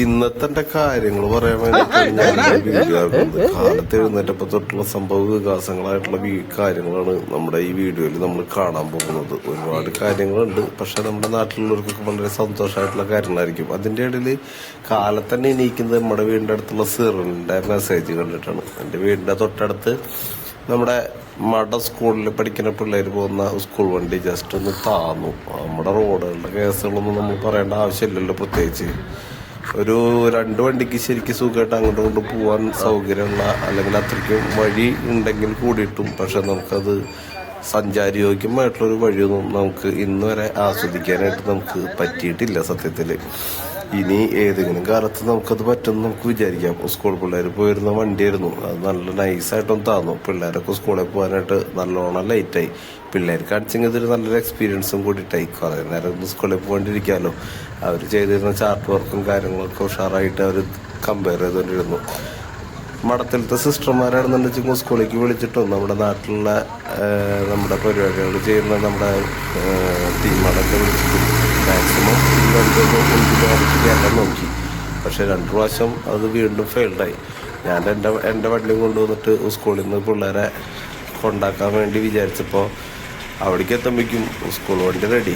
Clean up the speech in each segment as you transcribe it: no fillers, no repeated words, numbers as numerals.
ഇന്നത്തെ കാര്യങ്ങൾ പറയാൻ വേണ്ടിയിട്ട് കാലത്ത് എഴുന്നേറ്റപ്പോ തൊട്ടുള്ള സംഭവ വികാസങ്ങളായിട്ടുള്ള കാര്യങ്ങളാണ് നമ്മുടെ ഈ വീഡിയോയിൽ നമ്മൾ കാണാൻ പോകുന്നത്. ഒരുപാട് കാര്യങ്ങളുണ്ട്, പക്ഷെ നമ്മുടെ നാട്ടിലുള്ളവർക്കൊക്കെ വളരെ സന്തോഷമായിട്ടുള്ള കാര്യങ്ങളായിരിക്കും. അതിന്റെ ഇടയിൽ കാലത്തന്നെ എണീക്കുന്നത് നമ്മുടെ വീടിന്റെ അടുത്തുള്ള സിറിന്റെ മെസ്സേജ് കണ്ടിട്ടാണ്. എൻ്റെ വീടിന്റെ തൊട്ടടുത്ത് നമ്മുടെ സ്കൂളിൽ പഠിക്കുന്ന പിള്ളേർ പോകുന്ന സ്കൂൾ വണ്ടി ജസ്റ്റ് ഒന്ന് താന്നു. നമ്മുടെ റോഡുകളുടെ കേസുകളൊന്നും നമ്മൾ പറയേണ്ട ആവശ്യമില്ലല്ലോ. പ്രത്യേകിച്ച് ഒരു 2 വണ്ടിക്ക് ശരിക്കും സുഖമായിട്ട് അങ്ങോട്ടും ഇങ്ങോട്ടും പോകാൻ സൗകര്യമുള്ള അല്ലെങ്കിൽ അത്രയ്ക്കും വഴി ഉണ്ടെങ്കിൽ കൂടിയിട്ടും പക്ഷെ നമുക്കത് സഞ്ചാരയോഗ്യമായിട്ടുള്ളൊരു വഴിയൊന്നും നമുക്ക് ഇന്ന് വരെ ആസ്വദിക്കാനായിട്ട് നമുക്ക് പറ്റിയിട്ടില്ല. സത്യത്തിൽ ഇനി ഏതെങ്കിലും കാലത്ത് നമുക്കത് പറ്റുമെന്ന് നമുക്ക് വിചാരിക്കാം. സ്കൂൾ പിള്ളേർ പോയിരുന്ന വണ്ടിയായിരുന്നു, അത് നല്ല നൈസായിട്ടൊന്ന് താന്നു. പിള്ളേരൊക്കെ സ്കൂളിൽ പോകാനായിട്ട് നല്ലോണം ലേറ്റായി. പിള്ളേർക്ക് കാണിച്ചെങ്കിൽ ഇതൊരു നല്ലൊരു എക്സ്പീരിയൻസും കൂടിയിട്ടായി. കുറേ നേരം സ്കൂളിൽ പോകാണ്ടിരിക്കാമല്ലോ. അവർ ചെയ്തിരുന്ന ചാർട്ട് വർക്കും കാര്യങ്ങളൊക്കെ ഉഷാറായിട്ട് അവർ കമ്പയർ ചെയ്തുകൊണ്ടിരുന്നു. മഠത്തിലത്തെ സിസ്റ്റർമാരാണെന്നുണ്ടെങ്കിൽ സ്കൂളിലേക്ക് വിളിച്ചിട്ടും നമ്മുടെ നാട്ടിലുള്ള നമ്മുടെ പരിപാടികൾ ചെയ്യുന്ന നമ്മുടെ ടീമുകളൊക്കെ വിളിച്ചിട്ടും മാക്സിമം കയറാൻ നോക്കി. പക്ഷെ 2 പ്രാവശ്യം അത് വീണ്ടും ഫെയിൽഡായി. ഞാൻ എൻ്റെ വണ്ടിയും കൊണ്ടുവന്നിട്ട് സ്കൂളിൽ നിന്ന് പിള്ളേരെ കൊണ്ടാക്കാൻ വേണ്ടി വിചാരിച്ചപ്പോൾ അവിടേക്ക് എത്തുമ്പോഴേക്കും സ്കൂൾ വണ്ടി റെഡി.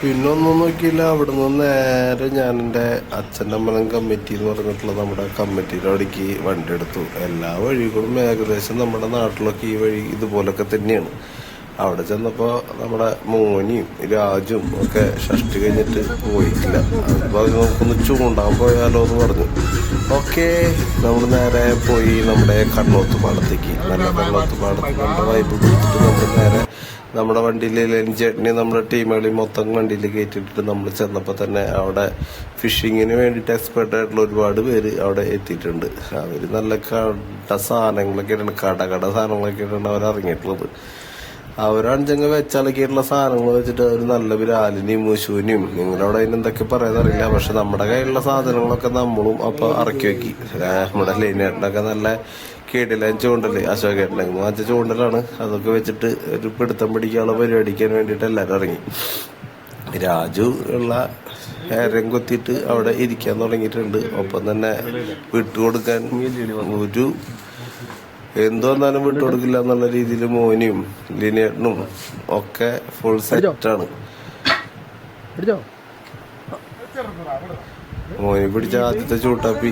പിന്നെ ഒന്നും നോക്കിയില്ല. അവിടെ നിന്ന് നേരെ ഞാൻ എൻ്റെ അച്ഛൻ്റെ അമ്പലം കമ്മിറ്റി എന്ന് പറഞ്ഞിട്ടുള്ള നമ്മുടെ കമ്മിറ്റിയുടെ അവിടേക്ക് വണ്ടി എടുത്തു. എല്ലാ വഴികളും ഏകദേശം നമ്മുടെ നാട്ടിലൊക്കെ ഈ വഴി ഇതുപോലൊക്കെ തന്നെയാണ്. അവിടെ ചെന്നപ്പോൾ നമ്മുടെ മോനിയും രാജും ഒക്കെ ഷഷ്ടി കഴിഞ്ഞിട്ട് പോയിട്ടില്ല. അപ്പോൾ നമുക്കൊന്ന് ചൂണ്ടാൻ പോയാലോ എന്ന് പറഞ്ഞു. ഓക്കെ, നമ്മൾ നേരെ പോയി നമ്മുടെ കണ്ണോത്ത് പാടത്തേക്ക്. നല്ല കണ്ണോത്ത് പാടത്ത് നമ്മുടെ വൈബ് കൊടുത്തിട്ട് നമ്മൾ നേരെ നമ്മുടെ വണ്ടിയിൽ ലെഞ്ചേട്ടനെ നമ്മുടെ ടീമുകളിൽ മൊത്തം വണ്ടിയിൽ കയറ്റിയിട്ടിട്ട് നമ്മൾ ചെന്നപ്പോൾ തന്നെ അവിടെ ഫിഷിങ്ങിന് വേണ്ടിയിട്ട് എക്സ്പെർട്ട് ആയിട്ടുള്ള ഒരുപാട് പേര് അവിടെ എത്തിയിട്ടുണ്ട്. അവർ നല്ല സാധനങ്ങളൊക്കെ ഇട്ടുണ്ട്, കട സാധനങ്ങളൊക്കെ ഇട്ടുണ്ട് അവർ ഇറങ്ങിയിട്ടുള്ളത്. അവരഞ്ചങ്ങ് വെച്ചാലൊക്കെയുള്ള സാധനങ്ങൾ വെച്ചിട്ട് അവർ നല്ല ബിരാലിനെയും മുശുവിനെയും നിങ്ങളവിടെ അതിനെന്തൊക്കെ പറയാന്നറിയില്ല. പക്ഷെ നമ്മുടെ കയ്യിലുള്ള സാധനങ്ങളൊക്കെ നമ്മളും അപ്പൊ ഇറക്കി വെക്കി. നമ്മുടെ ലൈനേട്ടനൊക്കെ നല്ല കേടില്ല ചൂണ്ടല്, അശോകേട്ടനൊക്കെ മാറ്റ ചൂണ്ടലാണ്. അതൊക്കെ വെച്ചിട്ട് ഒരു പിടുത്തം പിടിക്കാനുള്ള പരിപാടിക്കാൻ വേണ്ടിയിട്ട് എല്ലാവരും ഇറങ്ങി. രാജു ഉള്ള ഹേരം കൊത്തിയിട്ട് അവിടെ ഇരിക്കാൻ തുടങ്ങിയിട്ടുണ്ട്. ഒപ്പം തന്നെ വിട്ടുകൊടുക്കാൻ ഒരു എന്ത് വന്നാലും വിട്ടുകൊടുക്കില്ല എന്നുള്ള രീതിയിൽ മോനിയും ലിനേട്ടനും ഒക്കെ ഫുൾ സെറ്റാണ്. മോനി പിടിച്ച ആദ്യത്തെ ചൂട്ടാപ്പി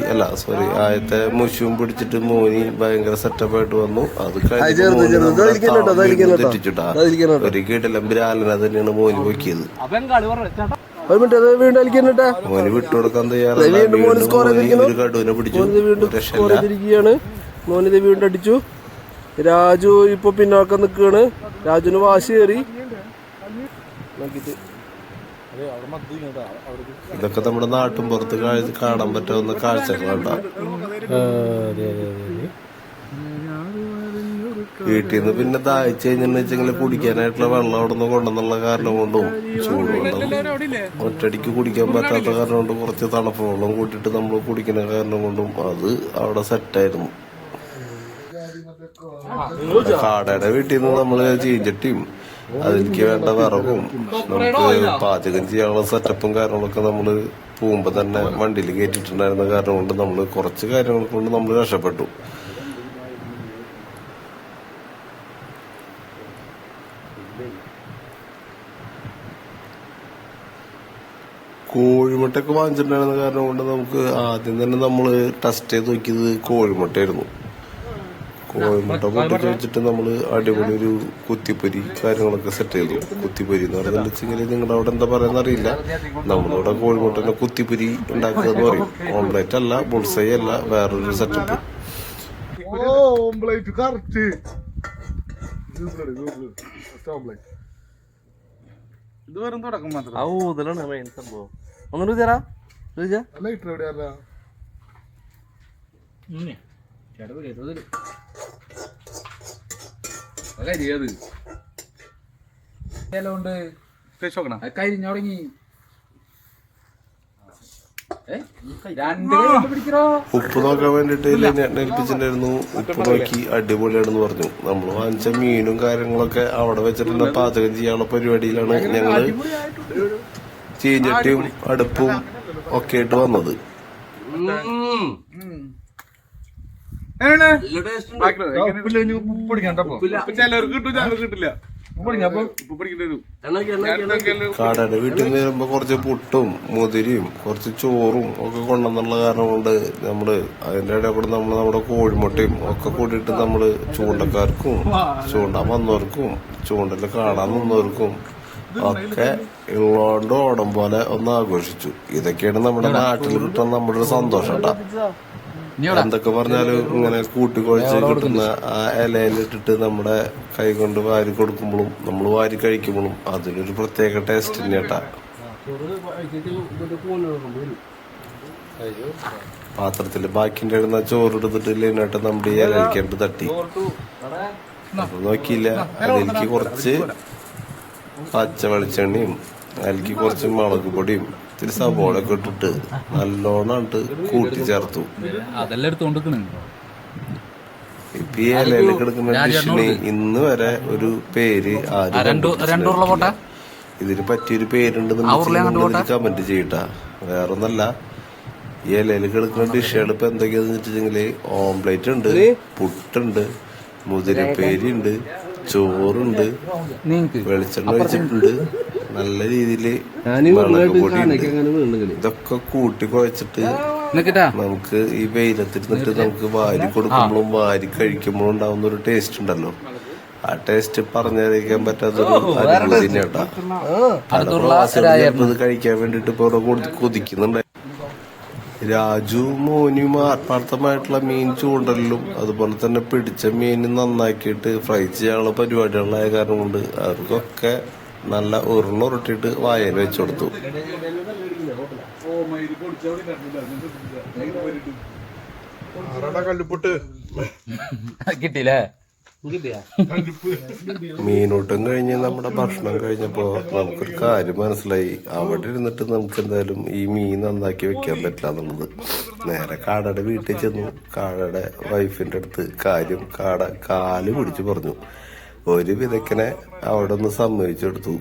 ആദ്യത്തെ മുഷും പിടിച്ചിട്ട് മോനി ഭയങ്കര സെറ്റപ്പായിട്ട് വന്നു. അത് തെറ്റിച്ചിട്ടാ ഒരു കീട്ടിലും ബിരാലന തന്നെയാണ് മോനി പൊക്കിയത്. മോനി വിട്ടുകൊടുക്കാൻ തയ്യാറല്ല. ഒരു കടുവിനെ പിടിച്ചു. മോനിത് വീണ്ടും അടിച്ചു. രാജു ഇപ്പൊ പിന്നോക്കം നിൽക്കുകയാണ്. രാജുവിന് വാശി കയറി. ഇതൊക്കെ നമ്മുടെ നാട്ടും പുറത്ത് കാണാൻ പറ്റാവുന്ന കാഴ്ചകളുണ്ട. വീട്ടിൽ നിന്ന് പിന്നെ ദാഹിച്ചു കഴിഞ്ഞെന്ന് കുടിക്കാനായിട്ടുള്ള വെള്ളം അവിടെ നിന്ന് കൊണ്ടുവന്നുള്ള കാരണം കൊണ്ടും ചൂടുവെള്ളം ഒറ്റടിക്ക് കുടിക്കാൻ പറ്റാത്ത കാരണം കൊണ്ടും കുറച്ച് തണുപ്പ് വെള്ളം കൂട്ടിയിട്ട് നമ്മൾ കുടിക്കുന്ന കാരണം കൊണ്ടും അത് അവിടെ സെറ്റായിരുന്നു. കാടയുടെ വീട്ടിൽ നിന്ന് നമ്മള് ചീഞ്ചട്ടിയും അതിലേക്ക് വേണ്ട വിറകും നമുക്ക് പാചകം ചെയ്യാനുള്ള സെറ്റപ്പും കാര്യങ്ങളൊക്കെ നമ്മള് പോകുമ്പോ തന്നെ വണ്ടിയിൽ കയറ്റിട്ടുണ്ടായിരുന്ന കാരണം കൊണ്ട് നമ്മള് കുറച്ച് കാര്യങ്ങൾ കൊണ്ട് നമ്മൾ രക്ഷപ്പെട്ടു. കോഴിമുട്ടയൊക്കെ വാങ്ങിച്ചിട്ടുണ്ടായിരുന്ന കാരണം കൊണ്ട് നമുക്ക് ആദ്യം തന്നെ നമ്മള് ടെസ്റ്റ് ചെയ്ത് നോക്കിയത് കോഴിമുട്ടയായിരുന്നു. കോഴിമുട്ട പൊട്ടിച്ച് വെച്ചിട്ട് നമ്മള് അടിപൊളി ഒരു കുത്തിപ്പൊരി കാര്യങ്ങളൊക്കെ സെറ്റ് ചെയ്തു. കുത്തിപ്പൊരി എന്ന് പറയുന്നത് നിങ്ങളുടെ അവിടെ എന്താ പറയുന്ന അറിയില്ല. നമ്മളിവിടെ കോഴിമുട്ടനെ കുത്തിപ്പൊരി ഉണ്ടാക്കുക എന്ന് പറയും. ഓംപ്ലേറ്റ് അല്ല, ബുൾസൈ അല്ല, വേറൊരു സെറ്റപ്പ്. കരിഞ്ഞുടങ്ങി. ഉപ്പ് നോക്കാൻ വേണ്ടിട്ട് ഏൽപ്പിച്ചിട്ടുണ്ടായിരുന്നു. ഉപ്പ് നോക്കി അടിപൊളിയാണെന്ന് പറഞ്ഞു. നമ്മൾ വാങ്ങിച്ച മീനും കാര്യങ്ങളൊക്കെ അവിടെ വെച്ചിട്ട് പാചകം ചെയ്യാനുള്ള പരിപാടിയിലാണ് ഞങ്ങള്. ചീഞ്ചട്ടിയും അടുപ്പും ഒക്കെ ആയിട്ട് വന്നത്. കാടയുടെ വീട്ടിൽ നിന്ന് വരുമ്പോ കുറച്ച് പുട്ടും മുതിരിയും കുറച്ച് ചോറും ഒക്കെ കൊണ്ടുവന്നുള്ള കാരണം കൊണ്ട് നമ്മള് അതിന്റെ ഇടയിൽ കൂടെ നമ്മുടെ കോഴിമുട്ടയും ഒക്കെ കൂടിയിട്ട് നമ്മള് ചൂണ്ടക്കാർക്കും ചൂണ്ടാൻ വന്നവർക്കും ചൂണ്ടല് കാണാൻ നിന്നവർക്കും ഒക്കെ ഉള്ളോണ്ട് ഓണം പോലെ ഒന്ന് ആഘോഷിച്ചു. ഇതൊക്കെയാണ് നമ്മുടെ നാട്ടിൽ കിട്ടുന്ന നമ്മുടെ ഒരു സന്തോഷം കേട്ടാ. എന്തൊക്കെ പറഞ്ഞാലും ഇങ്ങനെ കൂട്ടിക്കുഴച്ച് കിട്ടുന്ന ആ ഇലയിലിട്ടിട്ട് നമ്മുടെ കൈ കൊണ്ട് വാരി കൊടുക്കുമ്പോഴും നമ്മൾ വാരി കഴിക്കുമ്പോഴും അതിനൊരു പ്രത്യേക ടേസ്റ്റ് തന്നെയാട്ടാ. പാത്രത്തില് ബാക്കിന്റെ ഇടുന്ന ചോറെടുത്തിട്ട് ലൈനായിട്ട് നമ്മുടെ ഈ ഇലയിലേക്ക് തട്ടി. അപ്പൊ നോക്കിയില്ല, അതിലേക്ക് കുറച്ച് പച്ച വെളിച്ചെണ്ണയും അതിലേക്ക് കുറച്ച് മുളക് പൊടിയും ഇത്തിരി സവോളൊക്കെ ഇട്ടിട്ട് നല്ലോണം കൂട്ടിച്ചേർത്തു. ഇപ്പൊ ഈ ഇലയിൽ കിടക്കുന്ന ഡിഷിന് ഇന്ന് വരെ ഒരു പേര് ഇതിന് പറ്റിയൊരു പേരുണ്ടെന്ന് കമന്റ് ചെയ്യട്ടാ. വേറൊന്നല്ല, ഈ ഇലയിൽ കിടക്കുന്ന ഡിഷുകൾ ഇപ്പൊ എന്തൊക്കെയാന്ന് വെച്ചിട്ടുണ്ടെങ്കില് ഓംപ്ലേറ്റ് ഉണ്ട്, പുട്ടുണ്ട്, മുതിരപ്പേരി ഉണ്ട്, ചോറുണ്ട്, വെളിച്ചെണ്ണ ഒഴിച്ചിട്ടുണ്ട്, നല്ല രീതിയില് മുളക് പൊടി ഉണ്ട്. ഇതൊക്കെ കൂട്ടി കുഴച്ചിട്ട് നമുക്ക് ഈ വെയിലത്തിരുന്നിട്ട് നമുക്ക് വാരി കൊടുക്കുമ്പോഴും വാരി കഴിക്കുമ്പോഴും ഉണ്ടാവുന്ന ഒരു ടേസ്റ്റ് ഉണ്ടല്ലോ. ആ ടേസ്റ്റ് പറഞ്ഞറിയിക്കാൻ പറ്റാത്തൊരു അനുഭൂതി തന്നെയാട്ടാ. ഇത് കഴിക്കാൻ വേണ്ടിട്ട് ഇപ്പൊ ഇവിടെ കൊതിക്കുന്നുണ്ട്. രാജു മോനും ആത്മാർത്ഥമായിട്ടുള്ള മീൻ ചൂണ്ടലിലും അതുപോലെ തന്നെ പിടിച്ച മീൻ നന്നാക്കിയിട്ട് ഫ്രൈ ചെയ്യാനുള്ള പരിപാടികളായ കാരണം കൊണ്ട് അവർക്കൊക്കെ നല്ല ഉരുട്ടിട്ട് വായയിൽ വെച്ചു കൊടുത്തു. കിട്ടിയില്ലേ? മീനൂട്ടം കഴിഞ്ഞ് നമ്മുടെ ഭക്ഷണം കഴിഞ്ഞപ്പോ നമുക്കൊരു കാര്യം മനസ്സിലായി. അവിടെ ഇരുന്നിട്ട് നമുക്ക് എന്തായാലും ഈ മീൻ നന്നാക്കി വെക്കാൻ പറ്റില്ല എന്നുള്ളത്. നേരെ കാടയുടെ വീട്ടിൽ ചെന്നു. കാടയുടെ വൈഫിന്റെ അടുത്ത് കാര്യം കാട കാല് പിടിച്ചു പറഞ്ഞു. ഒരു വിധക്കനെ അവിടെ ഒന്ന് സമ്മതിച്ചെടുത്തു.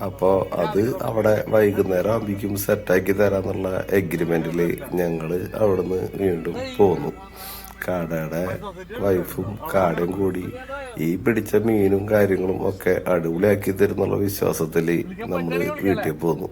അപ്പോ അത് അവിടെ വൈകുന്നേരം ആകുമ്പോഴേക്കും സെറ്റാക്കി തരാന്നുള്ള എഗ്രിമെന്റില് ഞങ്ങള് അവിടുന്ന് വീണ്ടും പോന്നു. കാടയുടെ വൈഫും കാടയും കൂടി ഈ പിടിച്ച മീനും കാര്യങ്ങളും ഒക്കെ അടിപൊളിയാക്കി തരുന്നുള്ള വിശ്വാസത്തില് നമ്മള് വീട്ടിൽ പോന്നു.